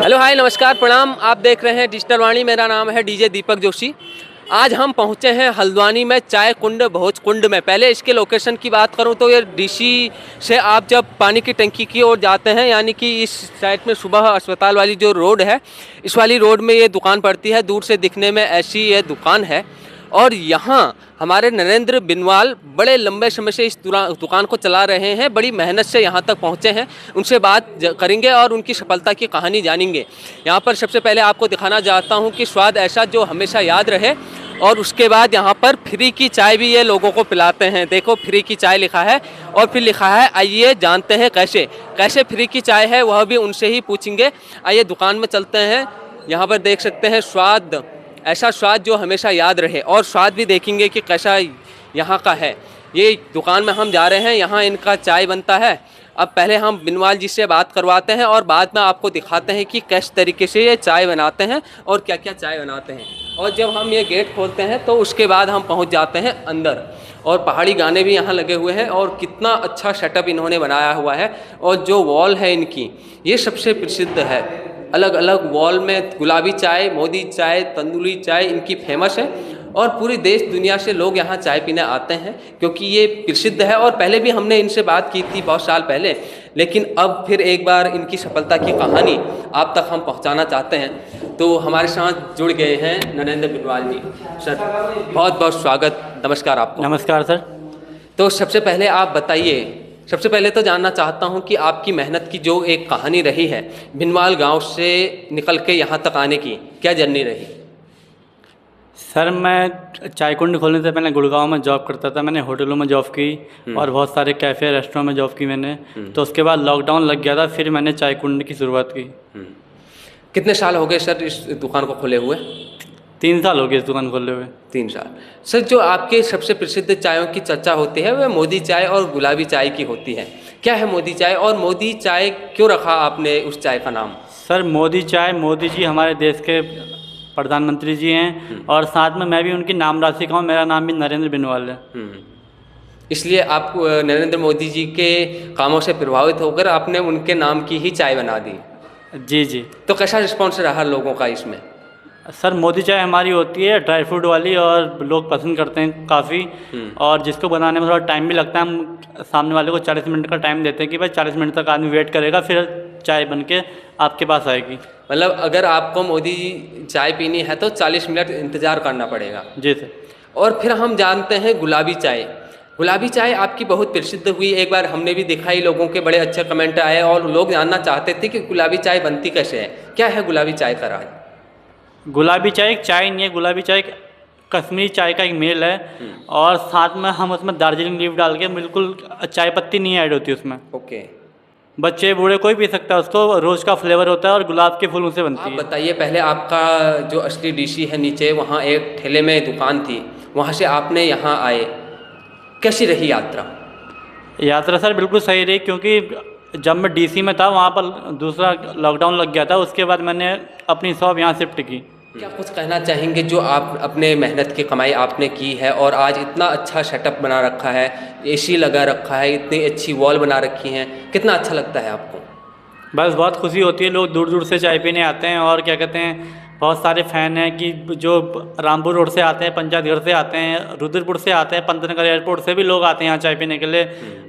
Hello hi नमस्कार प्रणाम। आप देख रहे हैं डिजिटल वाणी। मेरा नाम है डीजे दीपक जोशी। आज हम पहुंचे हैं हल्द्वानी में चाय कुंड भोज कुंड में। पहले इसके लोकेशन की बात करूं तो ये डीसी से आप जब पानी की टंकी की ओर जाते हैं, यानी कि इस साइड में सुबह अस्पताल वाली जो रोड है, इस वाली रोड में ये दुकान पड़ती है। दूर से दिखने में ऐसी ये दुकान है। और यहाँ हमारे नरेंद्र बिनवाल बड़े लंबे समय से इस दुकान को चला रहे हैं, बड़ी मेहनत से यहाँ तक पहुँचे हैं। उनसे बात करेंगे और उनकी सफलता की कहानी जानेंगे। यहाँ पर सबसे पहले आपको दिखाना चाहता हूँ कि स्वाद ऐसा जो हमेशा याद रहे। और उसके बाद यहाँ पर फ्री की चाय भी ये लोगों को पिलाते हैं। देखो फ्री की चाय लिखा है और फिर लिखा है आइए जानते हैं कैसे कैसे फ्री की चाय है, वह भी उनसे ही पूछेंगे। आइए दुकान में चलते हैं। यहाँ पर देख सकते हैं स्वाद, ऐसा स्वाद जो हमेशा याद रहे। और स्वाद भी देखेंगे कि कैसा यहाँ का है। ये दुकान में हम जा रहे हैं, यहाँ इनका चाय बनता है। अब पहले हम बिनवाल जी से बात करवाते हैं और बाद में आपको दिखाते हैं कि किस तरीके से ये चाय बनाते हैं और क्या क्या चाय बनाते हैं। और जब हम ये गेट खोलते हैं तो उसके बाद हम पहुँच जाते हैं अंदर। और पहाड़ी गाने भी यहाँ लगे हुए हैं और कितना अच्छा सेटअप इन्होंने बनाया हुआ है। और जो वॉल है इनकी, ये सबसे प्रसिद्ध है। अलग अलग वॉल में गुलाबी चाय, मोदी चाय, तंदूरी चाय इनकी फेमस है। और पूरी देश दुनिया से लोग यहाँ चाय पीने आते हैं क्योंकि ये प्रसिद्ध है। और पहले भी हमने इनसे बात की थी बहुत साल पहले, लेकिन अब फिर एक बार इनकी सफलता की कहानी आप तक हम पहुँचाना चाहते हैं। तो हमारे साथ जुड़ गए हैं नरेंद्र बिनवाल जी। सर बहुत बहुत स्वागत, नमस्कार आपको। नमस्कार सर। तो सबसे पहले आप बताइए, सबसे पहले तो जानना चाहता हूं कि आपकी मेहनत की जो एक कहानी रही है, बिनवाल गांव से निकल के यहाँ तक आने की क्या जर्नी रही? सर मैं चाय कुंड खोलने से पहले गुड़गांव में जॉब करता था। मैंने होटलों में जॉब की और बहुत सारे कैफ़े रेस्टोरेंट में जॉब की मैंने। तो उसके बाद लॉकडाउन लग गया था, फिर मैंने चाय कुंड की शुरुआत की। कितने साल हो गए सर इस दुकान को खोले हुए? 3 साल हो गए इस दुकान खोले हुए। 3 साल। सर जो आपके सबसे प्रसिद्ध चायों की चर्चा होती है वह मोदी चाय और गुलाबी चाय की होती है। क्या है मोदी चाय और मोदी चाय क्यों रखा आपने उस चाय का नाम? सर मोदी चाय, मोदी जी हमारे देश के प्रधानमंत्री जी हैं और साथ में मैं भी उनकी नाम राशि का हूँ। मेरा नाम भी नरेंद्र बिनवाल है। इसलिए आप नरेंद्र मोदी जी के कामों से प्रभावित होकर आपने उनके नाम की ही चाय बना दी? जी जी। तो कैसा रिस्पॉन्स रहा लोगों का इसमें? सर मोदी चाय हमारी होती है ड्राई फ्रूट वाली और लोग पसंद करते हैं काफ़ी। और जिसको बनाने में थोड़ा टाइम भी लगता है, हम सामने वाले को 40 मिनट का टाइम देते हैं कि भाई 40 मिनट तक आदमी वेट करेगा, फिर चाय बन के आपके पास आएगी। मतलब अगर आपको मोदी चाय पीनी है तो 40 मिनट इंतज़ार करना पड़ेगा? जी सर। और फिर हम जानते हैं गुलाबी चाय। गुलाबी चाय आपकी बहुत प्रसिद्ध हुई। एक बार हमने भी दिखाई, लोगों के बड़े अच्छे कमेंट आए और लोग जानना चाहते थे कि गुलाबी चाय बनती कैसे है। क्या है गुलाबी चाय का राज? गुलाबी चाय एक चाय नहीं है, गुलाबी चाय एक कश्मीरी चाय का एक मेल है। और साथ में हम उसमें दार्जिलिंग लीफ डाल के, बिल्कुल चाय पत्ती नहीं ऐड होती उसमें। ओके। बच्चे बूढ़े कोई पी सकता है उसको। रोज़ का फ्लेवर होता है और गुलाब के फूलों से बनती है। आप बताइए पहले, आपका जो असली डीसी है नीचे, वहाँ एक ठेले में दुकान थी, वहाँ से आपने यहाँ आए, कैसी रही यात्रा? यात्रा सर बिल्कुल सही रही, क्योंकि जब मैं डीसी में था वहाँ पर दूसरा लॉकडाउन लग गया था। उसके बाद मैंने अपनी शॉप यहाँ शिफ्ट की। क्या कुछ कहना चाहेंगे जो आप अपने मेहनत की कमाई आपने की है और आज इतना अच्छा सेटअप बना रखा है, एसी लगा रखा है, इतनी अच्छी वॉल बना रखी हैं, कितना अच्छा लगता है आपको? बस बहुत खुशी होती है। लोग दूर दूर से चाय पीने आते हैं और क्या कहते हैं, बहुत सारे फ़ैन हैं कि जो रामपुर रोड से आते हैं, पंचायत घर से आते हैं, रुद्रपुर से आते हैं, पंतनगर एयरपोर्ट से भी लोग आते हैं यहाँ चाय पीने के लिए।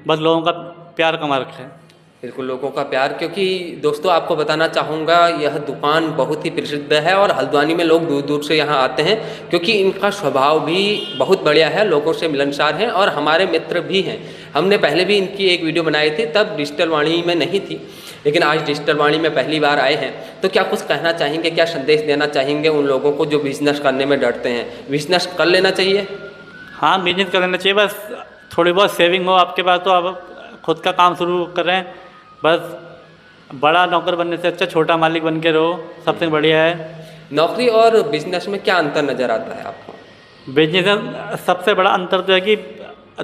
बस लोगों का प्यार कमा रखा है। बिल्कुल लोगों का प्यार। क्योंकि दोस्तों आपको बताना चाहूँगा, यह दुकान बहुत ही प्रसिद्ध है और हल्द्वानी में लोग दूर दूर से यहाँ आते हैं क्योंकि इनका स्वभाव भी बहुत बढ़िया है, लोगों से मिलनसार हैं और हमारे मित्र भी हैं। हमने पहले भी इनकी एक वीडियो बनाई थी, तब डिजिटल वाणी में नहीं थी, लेकिन आज डिजिटल वाणी में पहली बार आए हैं। तो क्या कुछ कहना चाहेंगे, क्या संदेश देना चाहेंगे उन लोगों को जो बिजनेस करने में डरते हैं? बिजनेस कर लेना चाहिए? हाँ बिजनेस कर लेना चाहिए, बस थोड़ी बहुत सेविंग हो आपके पास तो आप खुद का काम शुरू करें। बस बड़ा नौकर बनने से अच्छा छोटा मालिक बन के रहो, सबसे बढ़िया है। नौकरी और बिजनेस में क्या अंतर नज़र आता है आपको? बिजनेस में सबसे बड़ा अंतर तो है कि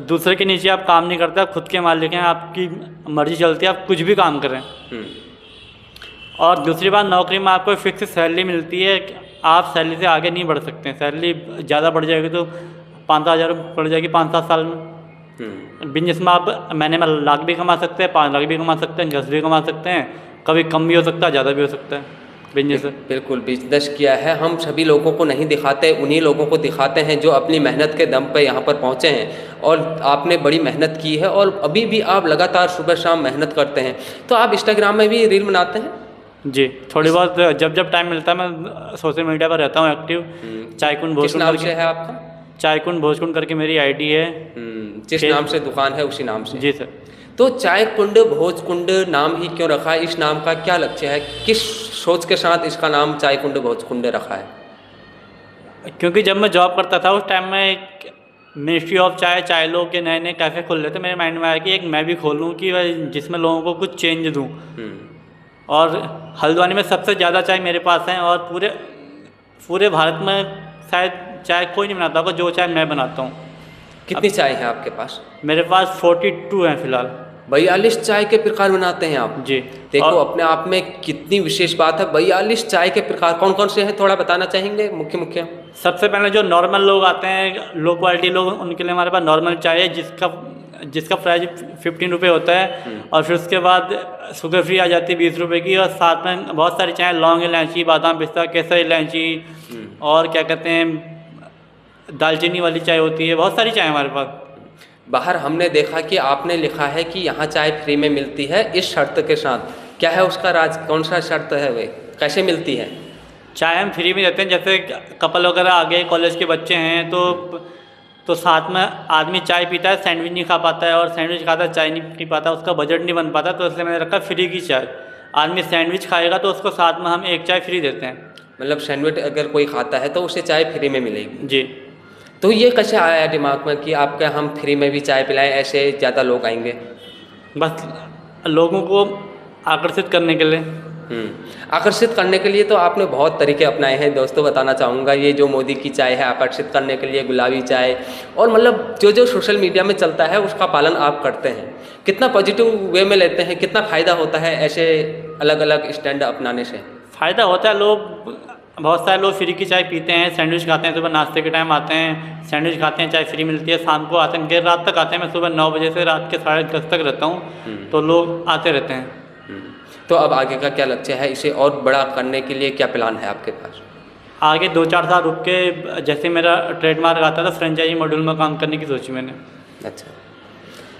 दूसरे के नीचे आप काम नहीं करते, आप खुद के मालिक हैं, आपकी मर्जी चलती है, आप कुछ भी काम करें। और दूसरी बात, नौकरी में आपको फिक्स सैलरी मिलती है, आप सैलरी से आगे नहीं बढ़ सकते हैं। सैलरी ज़्यादा बढ़ जाएगी तो 5,000 रुपये बढ़ जाएगी 5-7 साल में। बिजनेस में आप महीने में लाख भी कमा सकते हैं, 5 लाख भी कमा सकते हैं, 10 भी कमा सकते हैं, कभी कम भी हो सकता है, ज़्यादा भी हो सकता है। बिजनेस। बिल्कुल बिजनेस किया है। हम सभी लोगों को नहीं दिखाते, उन्हीं लोगों को दिखाते हैं जो अपनी मेहनत के दम पे यहाँ पर पहुँचे हैं। और आपने बड़ी मेहनत की है और अभी भी आप लगातार सुबह शाम मेहनत करते हैं। तो आप इंस्टाग्राम में भी रील बनाते हैं? जी, थोड़ी बहुत जब जब टाइम मिलता है मैं सोशल मीडिया पर रहता हूँ एक्टिव। चायकुंड किस भोजकुंड नाम करके, से है आपका? चायकुंड भोजकुंड करके मेरी आईडी है। जिस नाम से दुकान है उसी नाम से? जी सर। तो चाय कुंड भोजकुंड नाम ही क्यों रखा है? इस नाम का क्या लक्ष्य है? किस सोच के साथ इसका नाम चाय कुंड भोजकुंड रखा है? क्योंकि जब मैं जॉब करता था उस टाइम में एक मिनिस्ट्री ऑफ चाय लोग के नए नए कैफ़े खुल रहे थे। मेरे माइंड में आया कि एक मैं भी खोलूँ कि भाई जिसमें लोगों को कुछ चेंज दूँ। और हल्द्वानी में सबसे ज़्यादा चाय मेरे पास है और पूरे भारत में शायद चाय कोई नहीं बनाता होगा जो चाय मैं बनाता हूँ। कितनी चाय है आपके पास? मेरे पास 42 हैं फिलहाल। 42 चाय के प्रकार बनाते हैं आप? जी। देखो और अपने आप में कितनी विशेष बात है। 42 चाय के प्रकार कौन कौन से हैं, थोड़ा बताना चाहेंगे मुख्य? सबसे पहले जो नॉर्मल लोग आते हैं, लो क्वालिटी लोग, उनके लिए हमारे पास नॉर्मल चाय है जिसका प्राइस 15 रुपये होता है। और फिर उसके बाद शुगर फ्री आ जाती है 20 रुपये की। और साथ में बहुत सारी चाय, लौंग इलायची, बादाम पिस्ता, केसर इलायची और क्या कहते हैं दालचीनी वाली चाय होती है। बहुत सारी चाय हमारे पास। बाहर हमने देखा कि आपने लिखा है कि यहाँ चाय फ्री में मिलती है इस शर्त के साथ। क्या है उसका राज? कौन सा शर्त है वे? कैसे मिलती है? चाय हम फ्री में देते हैं। जैसे कपल वगैरह आ गए, कॉलेज के बच्चे हैं तो साथ में आदमी चाय पीता है, सैंडविच नहीं खा पाता है, और सैंडविच खाता है चाय नहीं पी पाता, उसका बजट नहीं बन पाता, तो इसलिए मैंने रखा फ्री की चाय। आदमी सैंडविच खाएगा तो उसको साथ में हम एक चाय फ्री देते हैं। मतलब सैंडविच अगर कोई खाता है तो उसे चाय फ्री में मिलेगी? जी। तो ये कैसे आया दिमाग में कि आपके हम फ्री में भी चाय पिलाएं, ऐसे ज़्यादा लोग आएंगे? बस लोगों को आकर्षित करने के लिए। आकर्षित करने के लिए तो आपने बहुत तरीके अपनाए हैं दोस्तों। बताना चाहूँगा ये जो मोदी की चाय है आकर्षित करने के लिए, गुलाबी चाय, और मतलब जो सोशल मीडिया में चलता है उसका पालन आप करते हैं। कितना पॉजिटिव वे में लेते हैं, कितना फ़ायदा होता है ऐसे अलग अलग स्टैंड अपनाने से? फ़ायदा होता है। बहुत सारे लोग फ्री की चाय पीते हैं, सैंडविच खाते हैं, सुबह नाश्ते के टाइम आते हैं, सैंडविच खाते हैं, चाय फ्री मिलती है, शाम को आते हैं, देर रात तक आते हैं। मैं सुबह 9 बजे से रात के 10:30 तक रहता हूँ, तो लोग आते रहते हैं। तो अब आगे का क्या लक्ष्य है? इसे और बड़ा करने के लिए क्या प्लान है आपके पास? आगे 2-4 साल रुक के, जैसे मेरा ट्रेडमार्क आता था, फ्रेंचाइजी मॉड्यूल में काम करने की सोची मैंने। अच्छा,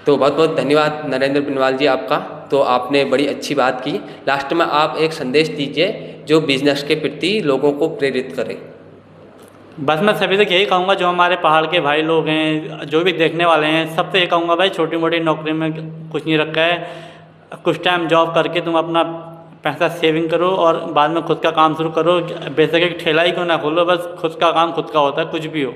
तो बहुत बहुत धन्यवाद नरेंद्र बिनवाल जी आपका। तो आपने बड़ी अच्छी बात की। लास्ट में आप एक संदेश दीजिए जो बिजनेस के प्रति लोगों को प्रेरित करे। बस मैं सभी से यही कहूँगा, जो हमारे पहाड़ के भाई लोग हैं, जो भी देखने वाले हैं, सबसे ये कहूँगा भाई छोटी मोटी नौकरी में कुछ नहीं रखा है। कुछ टाइम जॉब करके तुम अपना पैसा सेविंग करो और बाद में खुद का काम शुरू करो। बेशक एक ठेला ही क्यों ना खोलो, बस खुद का काम खुद का होता है, कुछ भी हो।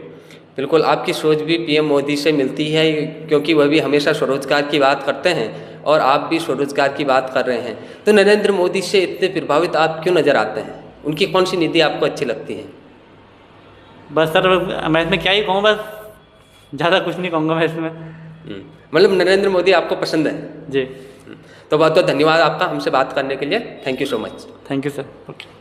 बिल्कुल, आपकी सोच भी पीएम मोदी से मिलती है, क्योंकि वह भी हमेशा स्वरोजगार की बात करते हैं और आप भी स्वरोजगार की बात कर रहे हैं। तो नरेंद्र मोदी से इतने प्रभावित आप क्यों नज़र आते हैं? उनकी कौन सी नीति आपको अच्छी लगती है? बस सर मैं इसमें क्या ही कहूँ, बस ज़्यादा कुछ नहीं कहूँगा मैं इसमें। मतलब नरेंद्र मोदी आपको पसंद है? जी। तो बहुत बहुत धन्यवाद आपका हमसे बात करने के लिए। Thank you so much. Thank you sir. Okay.